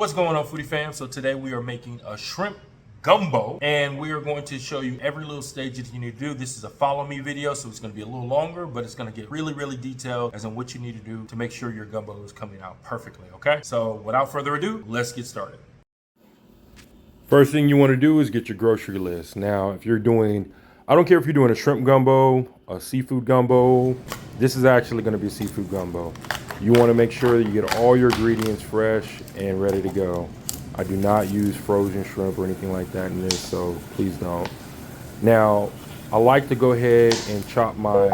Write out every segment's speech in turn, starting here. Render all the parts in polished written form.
What's going on, foodie fam? So today we are making a shrimp gumbo, and we are going to show you every little stage that you need to do. This is a follow me video, so it's going to be a little longer, but it's going to get really detailed as in what you need to do to make sure your gumbo is coming out perfectly, okay? So without further ado, let's get started. First thing you want to do is get your grocery list. Now, if you're doing, I don't care if you're doing a shrimp gumbo, a seafood gumbo, this is actually going to be a seafood gumbo. You want to make sure that you get all your ingredients fresh and ready to go. I do not use frozen shrimp or anything like that in this, so please don't. Now, I like to go ahead and chop my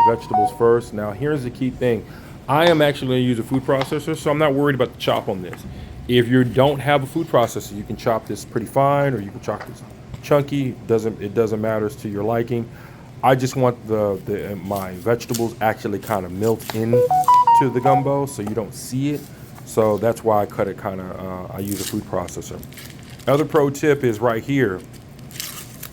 vegetables first. Now, here's the key thing. I am actually going to use a food processor, so I'm not worried about the chop on this. If you don't have a food processor, you can chop this pretty fine, or you can chop this chunky. It doesn't matter to your liking. I just want my vegetables actually kind of melt in to the gumbo, so you don't see it. So that's why I cut it I use a food processor. Other pro tip is right here.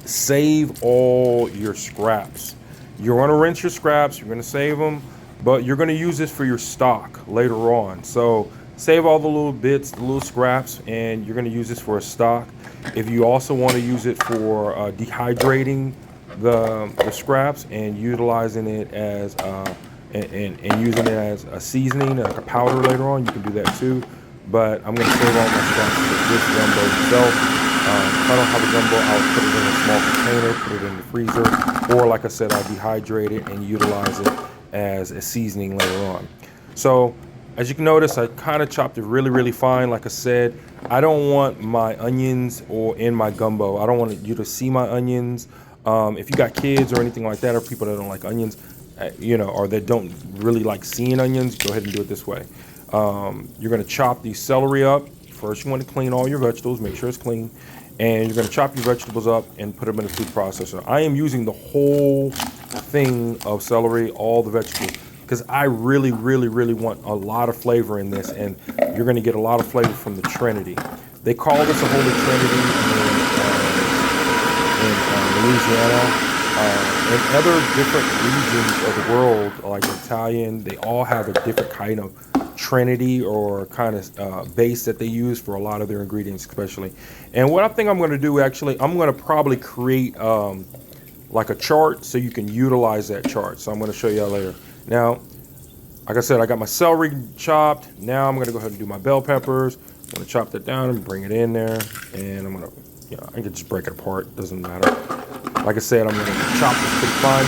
Save all your scraps. You're gonna rinse your scraps, you're gonna save them, but you're gonna use this for your stock later on. So save all the little bits, the little scraps, and you're gonna use this for a stock. If you also wanna use it for dehydrating the scraps and utilizing it as and using it as a seasoning, like a powder later on, you can do that too. But I'm gonna save all my scraps for this gumbo itself. If I don't have a gumbo, I'll put it in a small container, put it in the freezer, or like I said, I'll dehydrate it and utilize it as a seasoning later on. So as you can notice, I kind of chopped it really fine. Like I said, I don't want my onions in my gumbo. I don't want you to see my onions. If you got kids or anything like that, or people that don't like onions, or that don't really like seeing onions, go ahead and do it this way. You're gonna chop the celery up. First, you want to clean all your vegetables, make sure it's clean. And you're gonna chop your vegetables up and put them in a food processor. I am using the whole thing of celery, all the vegetables, because I really want a lot of flavor in this, and you're gonna get a lot of flavor from the Trinity. They call this a Holy Trinity in Louisiana. And other different regions of the world, like Italian, they all have a different kind of Trinity or kind of base that they use for a lot of their ingredients, especially. And what I think I'm going to do, actually, I'm going to probably create like a chart so you can utilize that chart. So I'm going to show you that later. Now, like I said, I got my celery chopped. Now I'm going to go ahead and do my bell peppers. I'm going to chop that down and bring it in there. And I'm going to, I can just break it apart. Doesn't matter. Like I said, I'm going to chop this pretty fine.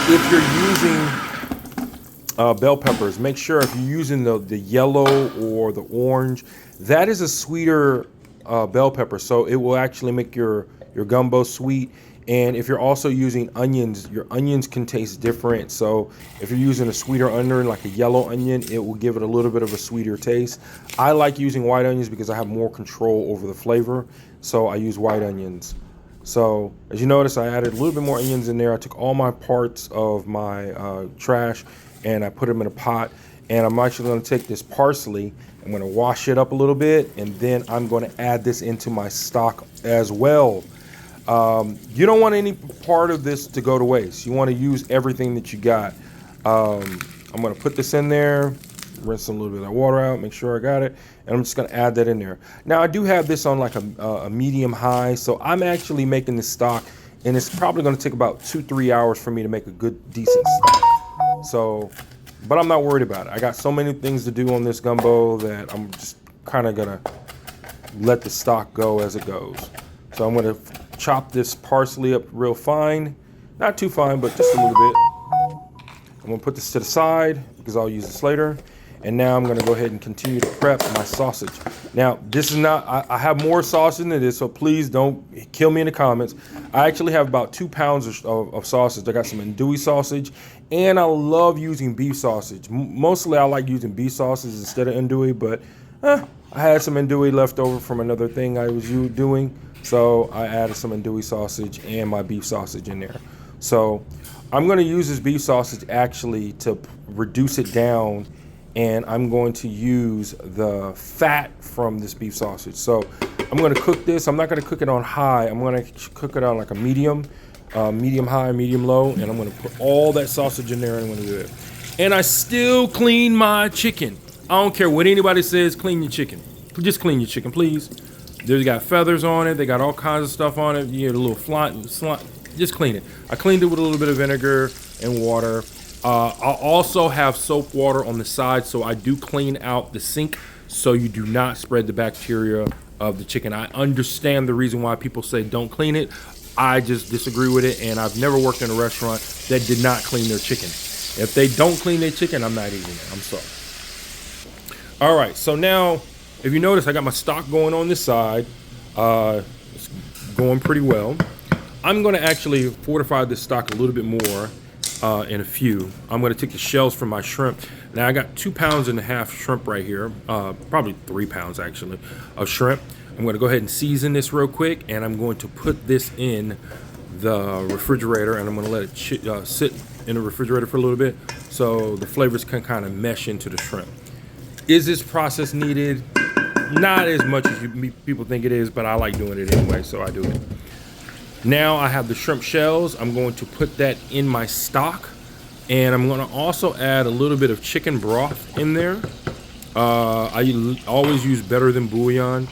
If you're using bell peppers, make sure if you're using the yellow or the orange, that is a sweeter bell pepper. So it will actually make your gumbo sweet. And if you're also using onions, your onions can taste different. So if you're using a sweeter onion, like a yellow onion, it will give it a little bit of a sweeter taste. I like using white onions because I have more control over the flavor. So I use white onions. So as you notice, I added a little bit more onions in there. I took all my parts of my trash and I put them in a pot. And I'm actually going to take this parsley, I'm going to wash it up a little bit, and then I'm going to add this into my stock as well. You don't want any part of this to go to waste. You want to use everything that you got. I'm going to put this in there, rinse a little bit of that water out, make sure I got it, and I'm just going to add that in there. Now I do have this on like a medium high, so I'm actually making this stock, and it's probably going to take about 2-3 hours for me to make a good decent stock. So, but I'm not worried about it. I got so many things to do on this gumbo that I'm just kind of gonna let the stock go as it goes. So I'm gonna chop this parsley up real fine, not too fine, but just a little bit. I'm gonna put this to the side because I'll use this later. And now I'm gonna go ahead and continue to prep my sausage. Now, this is not, I have more sausage than this, so please don't kill me in the comments. I actually have about 2 pounds of sausage. I got some andouille sausage, and I love using beef sausage. Mostly I like using beef sausage instead of andouille, but I had some andouille left over from another thing I was doing, so I added some andouille sausage and my beef sausage in there. So I'm gonna use this beef sausage actually to reduce it down, and I'm going to use the fat from this beef sausage. So I'm going to cook this. I'm not going to cook it on high. I'm going to cook it on like a medium high, medium low, and I'm going to put all that sausage in there, and I'm going to do it. And I still clean my chicken. I don't care what anybody says, clean your chicken. Just clean your chicken, please. They got feathers on it. They got all kinds of stuff on it. You get a little slime. Just clean it. I cleaned it with a little bit of vinegar and water. I'll also have soap water on the side, so I do clean out the sink so you do not spread the bacteria of the chicken. I understand the reason why people say don't clean it. I just disagree with it, and I've never worked in a restaurant that did not clean their chicken. If they don't clean their chicken, I'm not eating it. I'm sorry. All right, so now, if you notice, I got my stock going on this side. It's going pretty well. I'm gonna actually fortify this stock a little bit more in a few. I'm gonna take the shells from my shrimp. Now I got 2.5 pounds shrimp right here, probably 3 pounds actually, of shrimp. I'm gonna go ahead and season this real quick, and I'm going to put this in the refrigerator, and I'm gonna let it sit in the refrigerator for a little bit so the flavors can kind of mesh into the shrimp. Is this process needed? Not as much as people think it is, but I like doing it anyway, so I do it. Now I have the shrimp shells. I'm going to put that in my stock, and I'm going to also add a little bit of chicken broth in there. I always use better than bouillon.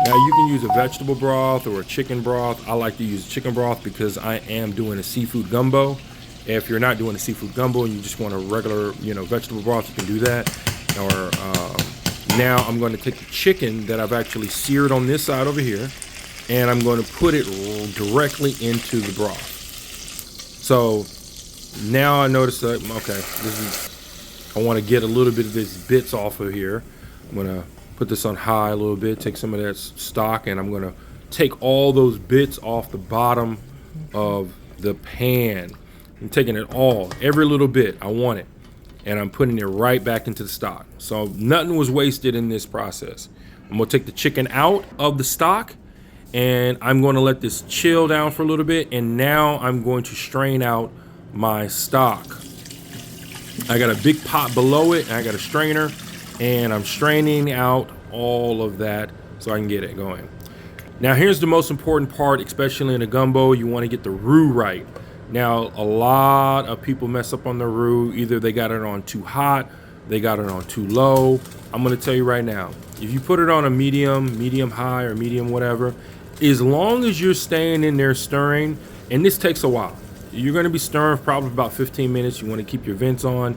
Now you can use a vegetable broth or a chicken broth. I like to use chicken broth because I am doing a seafood gumbo. If you're not doing a seafood gumbo and you just want a regular, vegetable broth, you can do that. Or now I'm going to take the chicken that I've actually seared on this side over here, and I'm going to put it directly into the broth. So now I notice that, okay, I want to get a little bit of these bits off of here. I'm going to put this on high a little bit, take some of that stock, and I'm going to take all those bits off the bottom of the pan. I'm taking it all, every little bit. I want it. And I'm putting it right back into the stock. So nothing was wasted in this process. I'm gonna take the chicken out of the stock, and I'm gonna let this chill down for a little bit, and now I'm going to strain out my stock. I got a big pot below it, and I got a strainer, and I'm straining out all of that so I can get it going. Now here's the most important part, especially in a gumbo. You wanna get the roux right. Now, a lot of people mess up on the roux. Either they got it on too hot, they got it on too low. I'm gonna tell you right now, if you put it on a medium high, or medium whatever, as long as you're staying in there stirring, and this takes a while. You're gonna be stirring for probably about 15 minutes. You wanna keep your vents on,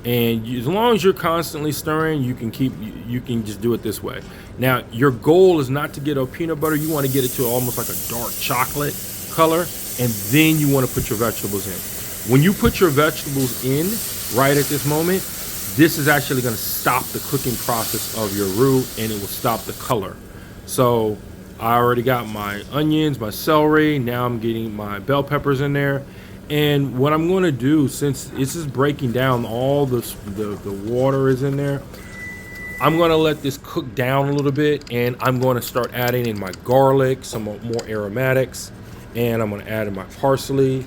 and as long as you're constantly stirring, you can just do it this way. Now, your goal is not to get a peanut butter. You wanna get it to almost like a dark chocolate color, and then you want to put your vegetables in. When you put your vegetables in right at this moment, this is actually going to stop the cooking process of your roux, and it will stop the color. So I already got my onions, my celery. Now I'm getting my bell peppers in there. And what I'm going to do, since this is breaking down, all the water is in there, I'm going to let this cook down a little bit, and I'm going to start adding in my garlic, some more aromatics. And I'm going to add in my parsley,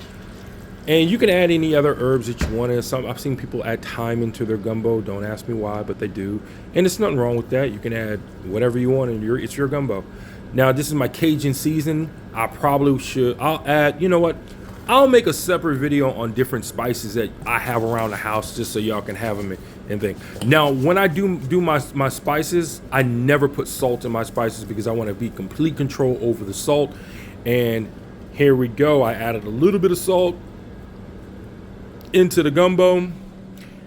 and you can add any other herbs that you want. I've seen people add thyme into their gumbo. Don't ask me why, but they do, and there's nothing wrong with that. You can add whatever you want, and it's your gumbo. Now this is my Cajun season. I'll add, you know what? I'll make a separate video on different spices that I have around the house, just so y'all can have them and think. Now, when I do my spices, I never put salt in my spices because I want to be complete control over the salt. And here we go. I added a little bit of salt into the gumbo,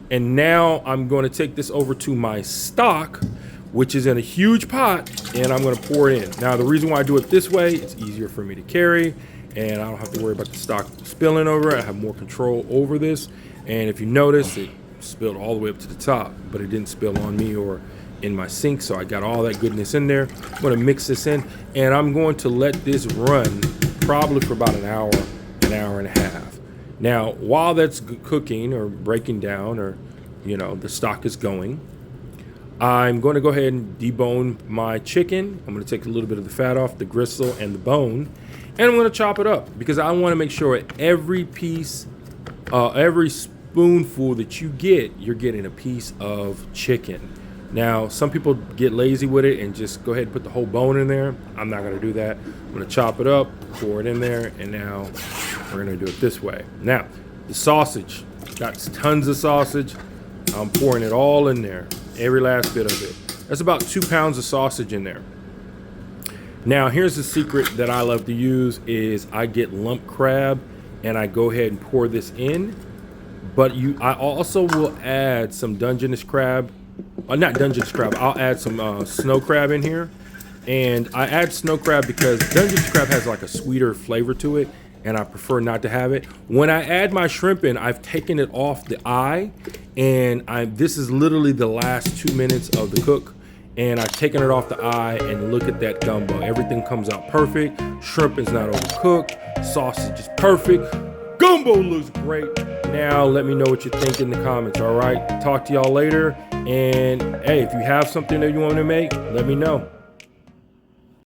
and now I'm going to take this over to my stock, which is in a huge pot, and I'm going to pour it in. Now, the reason why I do it this way, it's easier for me to carry, and I don't have to worry about the stock spilling over. I have more control over this, and if you notice, it spilled all the way up to the top, but it didn't spill on me or in my sink, so I got all that goodness in there. I'm going to mix this in, and I'm going to let this run probably for about an hour and a half. Now, while that's cooking or breaking down, or the stock is going, I'm going to go ahead and debone my chicken. I'm going to take a little bit of the fat off, the gristle and the bone, and I'm going to chop it up because I want to make sure every piece, every spoonful that you get, you're getting a piece of chicken. Now, some people get lazy with it and just go ahead and put the whole bone in there. I'm not going to do that. I'm going to chop it up, pour it in there, and now we're going to do it this way. Now, the sausage. Got tons of sausage. I'm pouring it all in there, every last bit of it. That's about 2 pounds of sausage in there. Now, here's the secret that I love to use is I get lump crab and I go ahead and pour this in. But I also will add some Dungeness crab. Not Dungeness crab. I'll add some snow crab in here. And I add snow crab because Dungeness crab has like a sweeter flavor to it, and I prefer not to have it. When I add my shrimp in, I've taken it off the eye, and this is literally the last 2 minutes of the cook. And I've taken it off the eye, and look at that gumbo. Everything comes out perfect. Shrimp is not overcooked. Sausage is perfect. Gumbo looks great. Now, let me know what you think in the comments, all right? Talk to y'all later. And hey, if you have something that you want to make, let me know.